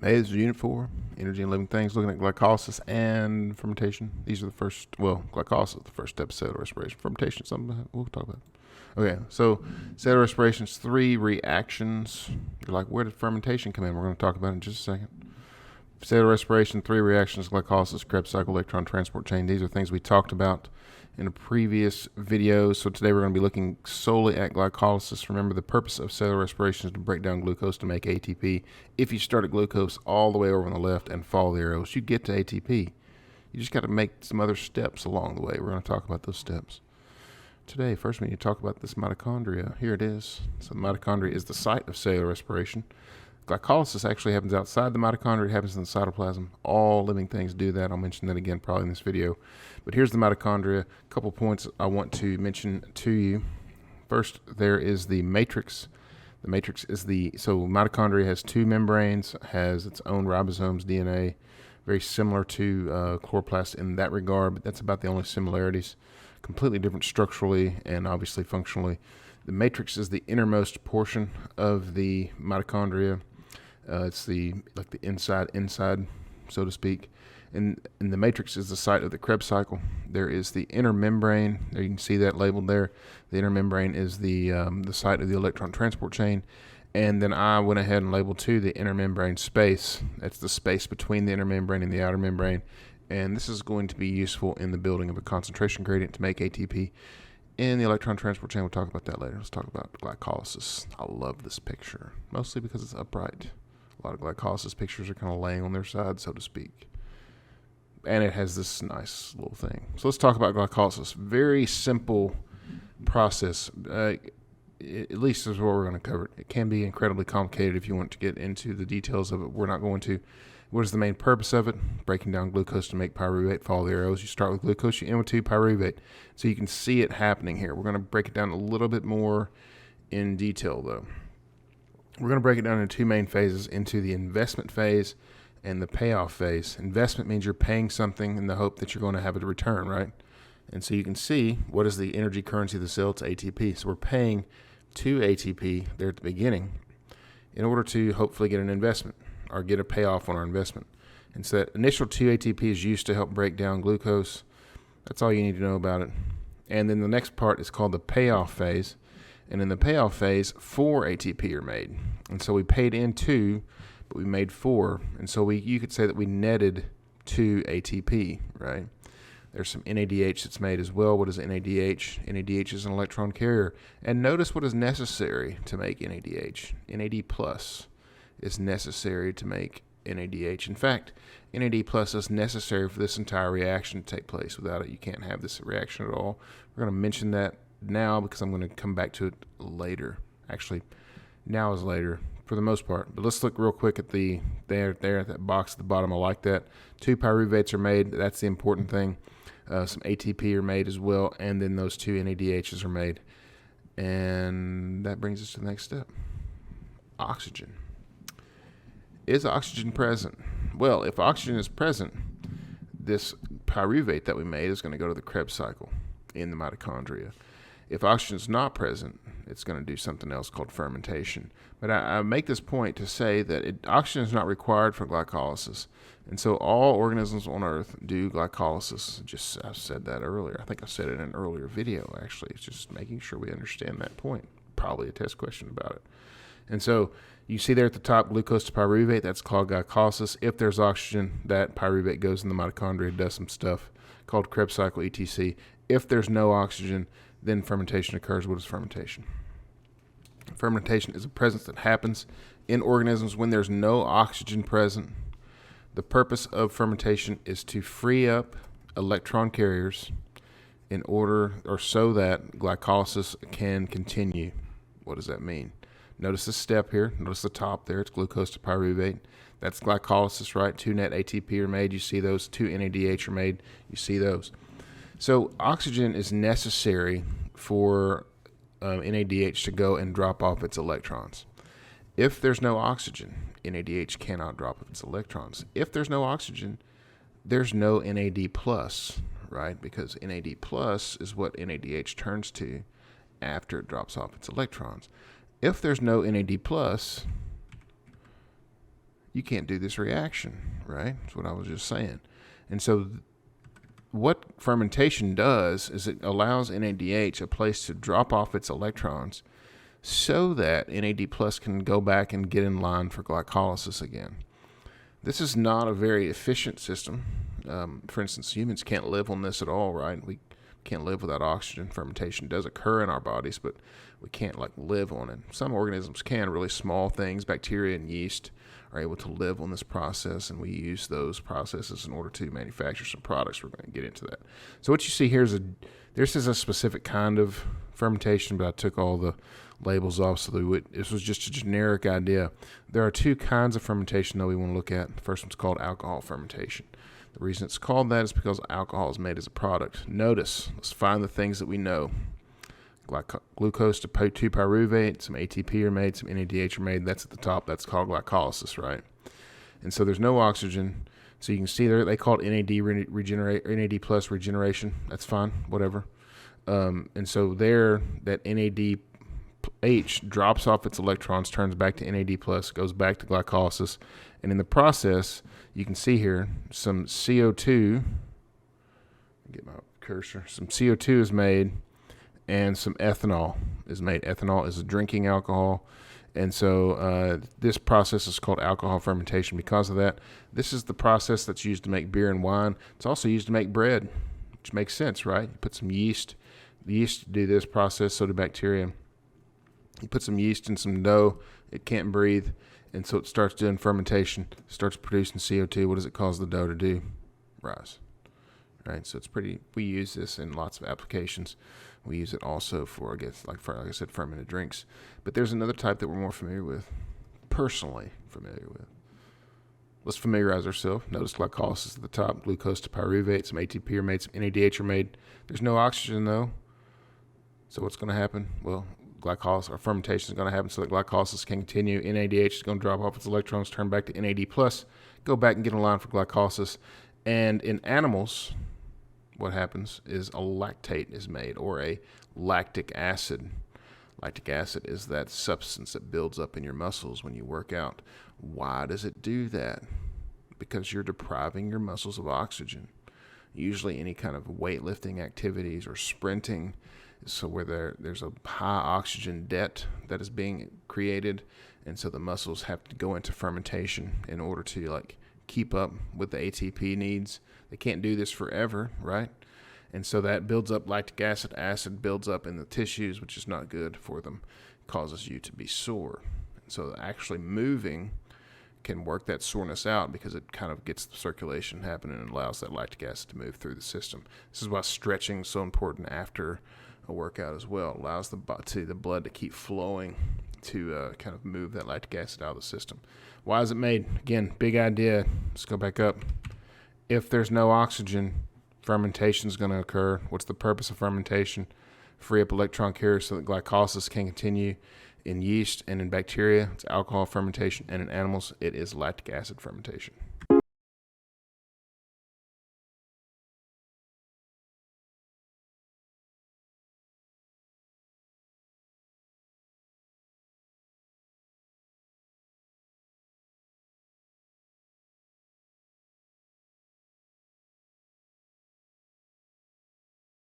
Hey, this is Unit 4, Energy and Living Things, looking at glycolysis and fermentation. These are the first, glycolysis is the first step of cellular respiration. Fermentation is something we'll talk about. Okay, so cellular respiration is 3 reactions. You're like, where did fermentation come in? We're going to talk about it in just a second. Cellular respiration, 3 reactions, glycolysis, Krebs cycle, electron transport chain. These are things we talked about in a previous video. So today we're going to be looking solely at glycolysis. Remember, the purpose of cellular respiration is to break down glucose to make ATP. If you start at glucose all the way over on the left and follow the arrows, you get to ATP. You just got to make some other steps along the way. We're going to talk about those steps. Today, first we need to talk about this mitochondria. Here it is. So the mitochondria is the site of cellular respiration. Glycolysis actually happens outside the mitochondria. It happens in the cytoplasm. All living things do that. I'll mention that again probably in this video. But here's the mitochondria. A couple points I want to mention to you. First, there is the matrix. The matrix is so mitochondria has 2 membranes, has its own ribosomes, DNA, very similar to chloroplast in that regard, but that's about the only similarities. Completely different structurally and obviously functionally. The matrix is the innermost portion of the mitochondria. It's the inside, so to speak. And the matrix is the site of the Krebs cycle. There is the inner membrane. There you can see that labeled there. The inner membrane is the site of the electron transport chain. And then I went ahead and labeled too the inner membrane space. That's the space between the inner membrane and the outer membrane. And this is going to be useful in the building of a concentration gradient to make ATP. In the electron transport chain, we'll talk about that later. Let's talk about glycolysis. I love this picture, mostly because it's upright. A lot of glycolysis pictures are kind of laying on their side, so to speak. And it has this nice little thing. So let's talk about glycolysis. Very simple process. At least is what we're going to cover. It can be incredibly complicated if you want to get into the details of it. We're not going to. What is the main purpose of it? Breaking down glucose to make pyruvate. Follow the arrows. You start with glucose, you end with 2 pyruvate. So you can see it happening here. We're going to break it down a little bit more in detail, though. We're going to break it down into 2 main phases, into the investment phase and the payoff phase. Investment means you're paying something in the hope that you're going to have a return, right? And so you can see what is the energy currency of the cell? It's ATP. So we're paying 2 ATP there at the beginning in order to hopefully get an investment or get a payoff on our investment. And so that initial 2 ATP is used to help break down glucose. That's all you need to know about it. And then the next part is called the payoff phase. And in the payoff phase, 4 ATP are made. And so we paid in 2, but we made 4. And so you could say that we netted 2 ATP, right? There's some NADH that's made as well. What is NADH? NADH is an electron carrier. And notice what is necessary to make NADH. NAD plus is necessary to make NADH. In fact, NAD plus is necessary for this entire reaction to take place. Without it, you can't have this reaction at all. We're going to mention that now because I'm going to come back to it later. Actually, now is later for the most part. But let's look real quick at there at that box at the bottom. I like that. 2 pyruvates are made. That's the important thing. Some ATP are made as well, and then those 2 NADHs are made. And that brings us to the next step. Oxygen. Is oxygen present? Well, if oxygen is present, this pyruvate that we made is going to go to the Krebs cycle in the mitochondria. If oxygen is not present, it's going to do something else called fermentation. But I make this point to say that oxygen is not required for glycolysis. And so all organisms on Earth do glycolysis. I said that earlier. I think I said it in an earlier video, actually. It's just making sure we understand that point. Probably a test question about it. And so you see there at the top, glucose to pyruvate. That's called glycolysis. If there's oxygen, that pyruvate goes in the mitochondria, does some stuff called Krebs cycle, etc. If there's no oxygen, then fermentation occurs. What is fermentation? Fermentation is a presence that happens in organisms when there's no oxygen present. The purpose of fermentation is to free up electron carriers in order or so that glycolysis can continue. What does that mean? Notice the step here. Notice the top there. It's glucose to pyruvate. That's glycolysis, right? 2 net ATP are made. You see those. 2 NADH are made. You see those. So oxygen is necessary for NADH to go and drop off its electrons. If there's no oxygen, NADH cannot drop off its electrons. If there's no oxygen, there's no NAD plus, right? Because NAD plus is what NADH turns to after it drops off its electrons. If there's no NAD plus, you can't do this reaction, right? That's what I was just saying. And so what fermentation does is it allows NADH a place to drop off its electrons so that NAD plus can go back and get in line for glycolysis again. This is not a very efficient system. For instance, humans can't live on this at all, right? We can't live without oxygen. Fermentation does occur in our bodies, but we can't live on it. Some organisms can, really small things, bacteria and yeast are able to live on this process, and we use those processes in order to manufacture some products. We're going to get into that. So what you see here is this is a specific kind of fermentation, but I took all the labels off so this was just a generic idea. There are two kinds of fermentation that we want to look at. The first one's called alcohol fermentation. The reason it's called that is because alcohol is made as a product. Notice, let's find the things that we know. Glucose to 2-pyruvate, some ATP are made, some NADH are made. That's at the top. That's called glycolysis, right? And so there's no oxygen. So you can see there they call it NAD plus regeneration. That's fine, whatever. And so there, that NADH drops off its electrons, turns back to NAD plus, goes back to glycolysis, and in the process, you can see here some CO2. Get my cursor. Some CO2 is made, and some ethanol is made. Ethanol is a drinking alcohol, and so this process is called alcohol fermentation. Because of that, this is the process that's used to make beer and wine. It's also used to make bread, which makes sense, right? You put some yeast. The yeast do this process, so do bacteria. You put some yeast in some dough, it can't breathe, and so it starts doing fermentation, starts producing CO2. What does it cause the dough to do? Rise. Right, so we use this in lots of applications. We use it also for, like I said, fermented drinks. But there's another type that we're more familiar with, personally familiar with. Let's familiarize ourselves. Notice glycolysis at the top, glucose to pyruvate, some ATP are made, some NADH are made. There's no oxygen though. So what's going to happen? Well, glycolysis or fermentation is going to happen so that glycolysis can continue. NADH is going to drop off its electrons, turn back to NAD plus, go back and get in line for glycolysis. And in animals, what happens is a lactate is made, or a lactic acid. Lactic acid is that substance that builds up in your muscles when you work out. Why does it do that? Because you're depriving your muscles of oxygen. Usually any kind of weightlifting activities or sprinting, so where there's a high oxygen debt that is being created, and so the muscles have to go into fermentation in order to keep up with the ATP needs. They can't do this forever, right? And so that builds up lactic acid. Acid builds up in the tissues, which is not good for them. It causes you to be sore. So actually moving can work that soreness out because it kind of gets the circulation happening and allows that lactic acid to move through the system. This is why stretching is so important after a workout as well. It allows the blood to keep flowing to kind of move that lactic acid out of the system. Why is it made? Again, big idea. Let's go back up. If there's no oxygen, fermentation is going to occur. What's the purpose of fermentation? Free up electron carriers so that glycolysis can continue. In yeast and in bacteria, it's alcohol fermentation, and in animals, it is lactic acid fermentation.